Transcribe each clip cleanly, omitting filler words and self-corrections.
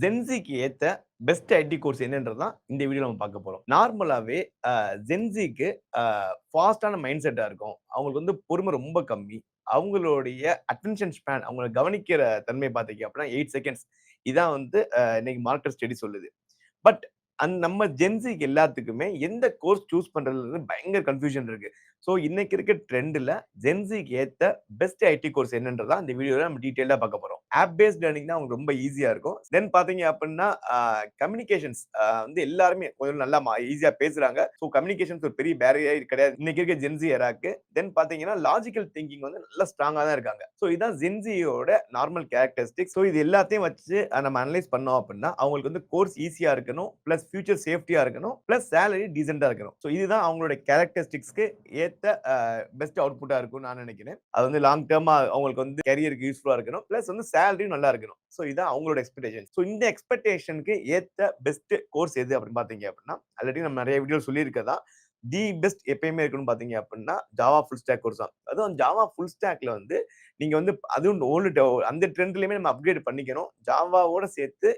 ஜென்ஸிக்கு ஏத்த best ID course என்னன்றது தான் இந்த வீடியோல நம்ம பார்க்க போறோம். நார்மலாவே ஜென்ஸிக்கு அ ஃபாஸ்ட்டான மைண்ட் செட்டா இருக்கும். அவங்களுக்கு பொறுமை ரொம்ப கம்மி. அவங்களுடைய அட்டென்ஷன் ஸ்பேன் அவங்கள கவனிக்கிற தன்மை பார்த்தீங்க அப்படின்னா 8 செகண்ட்ஸ். இதான் இன்னைக்கு மார்க்கெட் ஸ்டடி சொல்லுது. பட் நம்ம ஜென்ஸிக்கு எல்லாத்துக்குமே எந்த கோர்ஸ் சூஸ் பண்றதுல பயங்கர கன்ஃப்யூஷன் இருக்கு. ஸோ இன்னைக்கு இருக்க ட்ரெண்ட்ல ஜென்ஸிக்கு ஏத்த பெஸ்ட் ஐடி கோர்ஸ் என்னன்றத இந்த வீடியோல நம்ம டீடைலா பார்க்க போறோம். ஆப் பேஸ்ட் லேர்னிங் தான் உங்களுக்கு ரொம்ப ஈஸியா இருக்கும். தென் பாத்தீங்க அப்படின்னா கம்யூனிகேஷன்ஸ் எல்லாருமே கொஞ்சம் நல்லா ஈஸியா பேசுறாங்க. ஸோ கம்யூனிகேஷன்ஸ் ஒரு பெரிய பேரியர் கிடையாது. இன்னைக்கு இருக்க ஜென்ஸி எராக்கு. தென் பாத்தீங்கன்னா லாஜிக்கல் திங்கிங் நல்லா ஸ்ட்ராங்கா தான் இருக்காங்க. ஸோ இதான் ஜென்ஸியோட நார்மல் கேரக்டரிஸ்டிக். ஸோ இது எல்லாத்தையும் வச்சு நம்ம அனலைஸ் பண்ணோம் அப்படின்னா அவங்களுக்கு கோர்ஸ் ஈஸியா இருக்கணும். பிளஸ் ஃபியூச்சர் சேஃப்டியா இருக்கணும். பிளஸ் சேலரி டீசென்டா இருக்கணும். ஸோ இதுதான் அவங்களோட கேரக்டரிஸ்டிக்ஸ்க்கு ஏத்த பெஸ்ட் அவுட்புட்டா இருக்கும்னு நான் நினைக்கிறேன். அது லாங் டேர்மா அவங்களுக்கு கரியருக்கு யூஸ்ஃபுல்லா இருக்கணும். பிளஸ் சேலரியும் நல்லா இருக்கணும். ஸோ இதான் அவங்களோட எக்ஸ்பெக்டேஷன். ஸோ இந்த எக்ஸ்பெக்டேஷனுக்கு ஏத்த பெஸ்ட் கோர்ஸ் எது அப்படின்னு பாத்தீங்க அப்படின்னா ஆல்ரெடி நம்ம நிறைய வீடியோ சொல்லியிருக்கதா தி பெஸ்ட் எப்பயுமே இருக்குன்னு பாத்தீங்க அப்படின்னா ஜாவா ஃபுல் ஸ்டாக் கோர்ஸ் தான். அதுவும் ஜாவா ஃபுல் ஸ்டாக்ல நீங்க அதுவும் அந்த ட்ரெண்ட்லயுமே நம்ம அப்கிரேட் பண்ணிக்கணும். ஜாவாவோட சேர்த்து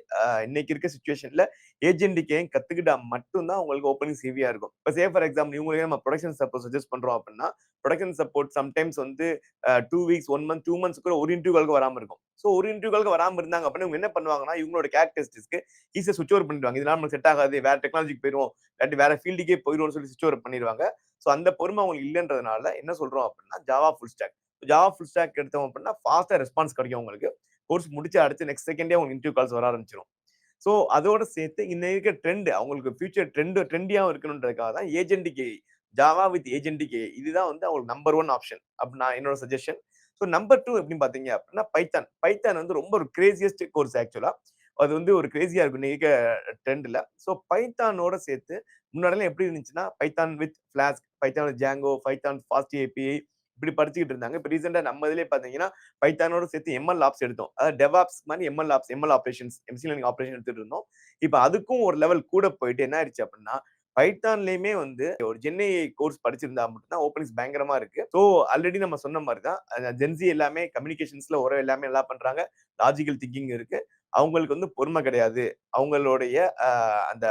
இன்னைக்கு இருக்க சிச்சுவேஷன்ல ஏஜென்டிக்கையும் கத்துக்கிட்டா மட்டும்தான் உங்களுக்கு ஓப்பனிங் சிவியா இருக்கும். இப்போ ஃபார் எக்ஸாம்பிள் இவங்களுக்கு நம்ம ப்ரொடக்ஷன் சப்போர்ட் சஜஸ்ட் பண்றோம் அப்படின்னா production support sometimes 2 weeks 1 month 2 months கூட ஒரு இன்டர்வியூக்கு வராம இருக்கும். ஸோ ஒரு இன்டர்வியூக்கு வராம இருந்தாங்க அப்படின்னா இவங்க என்ன பண்ணுவாங்கன்னா இவங்களோட கேரக்டரிஸ்டிக்ஸ்க்கு ஈஸியா சுவிச் ஓவர் பண்ணிடுவாங்க. இதனால நமக்கு செட் ஆகாது, வேற டெக்னாலஜிக்கு போயிடும், இல்லாட்டி வேற ஃபீல்டுக்கே போயிடும்னு சொல்லி சுவிச் ஓவர் பண்ணிடுவாங்க. ஸோ அந்த பொறுமை அவங்களுக்கு இல்லைன்றதுனால என்ன சொல்றோம் அப்படின்னா Java full stack. Java full stack எடுத்தோம் அப்படின்னா ஃபாஸ்டா ரெஸ்பான்ஸ் கிடைக்கும் உங்களுக்கு. கோர்ஸ் முடிச்சு அடுத்து நெக்ஸ்ட் செகண்டே உங்களுக்கு இன்டர்வியூ கால்ஸ் வர ஆரம்பிச்சிடும். ஸோ அதோட சேர்த்து இன்னைக்கு இருக்க ட்ரெண்ட் அவங்களுக்கு ஃபியூச்சர் ட்ரெண்டியாவும் இருக்கணுன்றதுக்காக தான் ஏஜென்டிக் ஜாவா வித் ஏஜென்டிக் இதுதான் அவங்களுக்கு நம்பர் 1 ஆப்ஷன் அப்படின்னு நான் என்னோட சஜஷன். ஸோ நம்பர் 2 எப்படின்னு பாத்தீங்க அப்படின்னா பைத்தான். பைத்தான் ரொம்ப ஒரு கிரேசியஸ்ட் கோர்ஸ் ஆக்சுவலா. அது ஒரு கிரேசியா இருக்கும் இன்னைக்கு ட்ரெண்ட்ல. ஸோ பைத்தானோட சேர்த்து முன்னாடிலாம் எப்படி இருந்துச்சுன்னா Python with Flask, Python with Django, Python fast API இப்படி படிச்சுக்கிட்டு இருந்தாங்க. இப்ப ரீசெண்டா நம்ம இதுலயே பாத்தீங்கன்னா பைத்தானோட சேர்த்து எம்எல் ஆப்ஸ் எடுத்தோம். அதாவது டெவாப்ஸ் மாதிரி ML apps, ML operations, MC learning operation எடுத்துட்டு இருந்தோம். இப்ப அதுக்கும் ஒரு லெவல் கூட போயிட்டு என்ன ஆயிடுச்சு அப்படின்னா பைத்தான்லயுமே ஒரு ஜென்ஏ கோர்ஸ் படிச்சிருந்தா மட்டும்தான் ஓப்பனிங்ஸ் பயங்கரமா இருக்கு. ஸோ ஆல்ரெடி நம்ம சொன்ன மாதிரி தான் ஜென்சி எல்லாமே கம்யூனிகேஷன்ஸ்ல எல்லாமே நல்லா பண்றாங்க. லாஜிக்கல் திங்கிங் இருக்கு. அவங்களுக்கு பொறுமை கிடையாது. அவங்களுடைய அந்த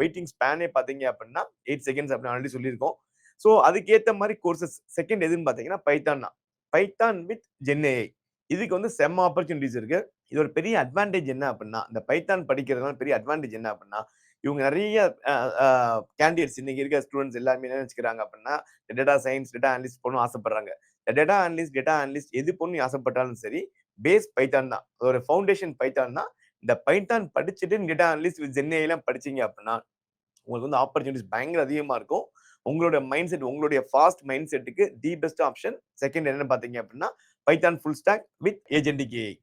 வெயிட்டிங் ஸ்பேனே பாத்தீங்க அப்படின்னா 8 செகண்ட்ஸ் அப்படின்னு ஆல்ரெடி சொல்லியிருக்கோம். ஸோ அதுக்கேத்த மாதிரி கோர்சஸ் செகண்ட் எதுன்னு பாத்தீங்கன்னா பைத்தான் தான். பைத்தான் வித் ஜென்ஏஐ இதுக்கு செம்ம ஆப்பர்ச்சுனிட்டிஸ் இருக்கு. இது ஒரு பெரிய அட்வான்டேஜ் என்ன அப்படின்னா இந்த பைத்தான் படிக்கிறதுனால பெரிய அட்வான்டேஜ் என்ன அப்படின்னா இவங்க நிறைய கேண்டிடேட்ஸ் இன்னைக்கு இருக்க ஸ்டூடெண்ட்ஸ் எல்லாமே என்ன நினைச்சுக்கிறாங்க அப்படின்னா டேட்டா சயின்ஸ், டேட்டா அனலிஸ்ட் போகணும் ஆசைப்படுறாங்க. டேட்டா அனலிஸ்ட் எது போகணும் ஆசைப்பட்டாலும் சரி பேஸ் பைத்தான் தான். ஒரு ஃபவுண்டேஷன் பைத்தான் தான். இந்த பைத்தான் படிச்சுட்டு டேட்டா அனலிஸ்ட் வித் ஜென்ஏஐ எல்லாம் படிச்சீங்க அப்படின்னா உங்களுக்கு ஆப்பர்ச்சுனிட்டிஸ் பயங்கர அதிகமா இருக்கும். உங்களோட மைண்ட் செட் உங்களுடைய ஃபாஸ்ட் மைண்ட் செட்டுக்கு தி பெஸ்ட் ஆப்ஷன் செகண்ட் என்னன்னு பாத்தீங்க அப்படின்னா Python full stack with agentic AI.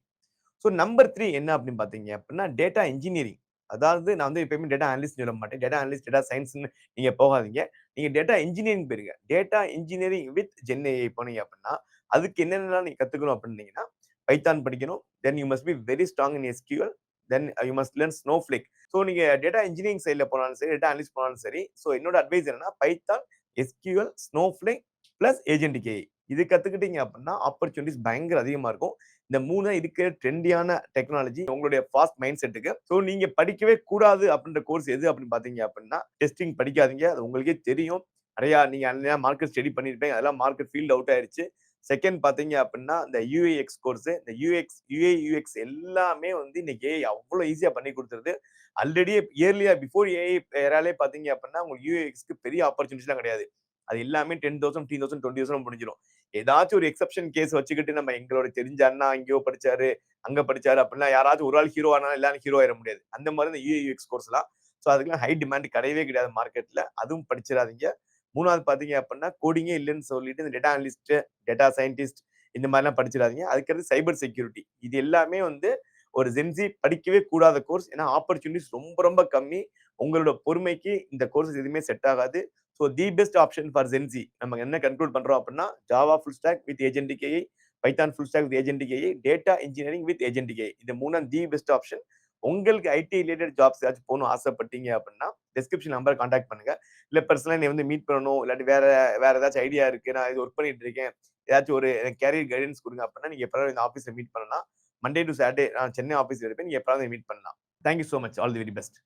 So number 3 என்ன அப்படின்னு பாத்தீங்க அப்படின்னா டேட்டா இன்ஜினியரிங். அதாவது நான் எப்பயுமே டேட்டா அனலிஸ்ட் சொல்ல மாட்டேன். டேட்டா அனலிஸ்ட், டேட்டா சயின்ஸ்னு நீங்க போகாதீங்க. நீங்க டேட்டா இன்ஜினியரிங் போயிருங்க. டேட்டா இன்ஜினியரிங் வித் ஜென்ஏஐ போனீங்க அப்படின்னா அதுக்கு என்னென்னலாம் நீங்க கத்துக்கணும் அப்படின்னீங்கன்னா பைத்தான் படிக்கணும். Then you must be very strong in SQL. Then you must learn snowflake. So நீங்க டேட்டா இன்ஜினியரிங் சைட்ல போனாலும் சரி, டேட்டா அனலிஸ்ட் போனாலும் சரி, ஸோ என்னோட அட்வைஸ் என்னன்னா Python, SQL, snowflake plus agentic AI இது கத்துக்கிட்டீங்க அப்படின்னா ஆப்பர்ச்சுனிட்டிஸ் பயங்கர அதிகமா இருக்கும். இந்த 3 இருக்கிற ட்ரெண்டியான டெக்னாலஜி உங்களுடைய ஃபாஸ்ட் மைண்ட் செட்டுக்கு. ஸோ நீங்க படிக்கவே கூடாது அப்படின்ற கோர்ஸ் எது அப்படின்னு பாத்தீங்க அப்படின்னா டெஸ்டிங் படிக்காதீங்க. அது உங்களுக்கே தெரியும். நிறைய நீங்க மார்க்கெட் ஸ்டடி பண்ணிருப்பீங்க. அதெல்லாம் மார்க்கெட் ஃபீல்ட் அவுட் ஆயிருச்சு. செகண்ட் பாத்தீங்க அப்படின்னா இந்த யூஏஎக்ஸ் கோர்ஸ், இந்த யூஏஎக்ஸ் எல்லாமே இன்னைக்கு ஏஐ அவ்வளவு ஈஸியா பண்ணி கொடுத்துருது. ஆல்ரெடி இயர்லியா பிஃபோர் ஏஐ ஏராலே பாத்தீங்க அப்படின்னா உங்களுக்கு யூஏஎக்ஸ்க்கு பெரிய ஆப்பர்ச்சுனிட்டிஸ் எல்லாம் கிடையாது. அது எல்லாமே 10,000, 15,000, 20,000 முடிஞ்சிடும். ஏதாச்சும் ஒரு எக்ஸப்ஷன் கேஸ் வச்சுக்கிட்டு நம்ம எங்களோட தெரிஞ்ச அண்ணா இங்கேயோ படிச்சாரு, அங்க படிச்சாரு அப்படின்னா யாராச்சும் ஒரு ஆள் ஹீரோ ஆனா எல்லாரும் ஹீரோ ஆயிட முடியாது. அந்த மாதிரி இந்த யூஏஎக்ஸ் கோர்ஸ்லாம். ஸோ அதுக்கெல்லாம் ஹை டிமாண்ட் கிடையவே கிடையாது மார்க்கெட்ல. அதுவும் படிச்சிடாதீங்க. 3வது பாத்தீங்க அப்படின்னா கோடிங்கே இல்லைன்னு சொல்லிட்டு இந்த டேட்டா அனலிஸ்ட், டேட்டா சயின்டிஸ்ட் இந்த மாதிரிலாம் படிச்சிடாதீங்க. அதுக்கடுத்து சைபர் செக்யூரிட்டி. இது எல்லாமே ஒரு ஜென்சி படிக்கவே கூடாத கோர்ஸ். ஏன்னா ஆப்பர்ச்சுனிட்டிஸ் ரொம்ப ரொம்ப கம்மி. உங்களோட பொறுமைக்கு இந்த கோர்சஸ் எதுவுமே செட் ஆகாது. So the best option for gen z நம்ம என்ன கன்க்ளூட் பண்றோம் அப்படின்னா Java full stack with agentic AI, Python full stack with agentic AI, data engineering with agentic AI. இது 3 தி பெஸ்ட் ஆப்ஷன். உங்களுக்கு ஐடி ரிலேட்டட் ஜாப்ஸ் ஏதாச்சும் போகணும் ஆசைப்பட்டீங்க அப்படின்னா டிஸ்கிரிப்ஷன் நம்பர் கான்டாக்ட் பண்ணுங்க. இல்ல பர்சனலா நீ மீட் பண்ணணும், இல்லாட்டி வேற வேற ஏதாச்சும் ஐடியா இருக்கு, நான் இது ஒர்க் பண்ணிட்டு இருக்கேன், ஏதாச்சும் ஒரு கேரியர் கைடன்ஸ் கொடுங்க அப்படின்னா நீங்க எப்பறம் இந்த ஆஃபீஸ்ல மீட் பண்ணலாம். மண்டே டு சாட்டர்டே நான் சென்னை ஆஃபீஸ்ல இருப்பேன். நீங்க எப்பறம் மீட் பண்ணலாம். Thank you so much. All the very best.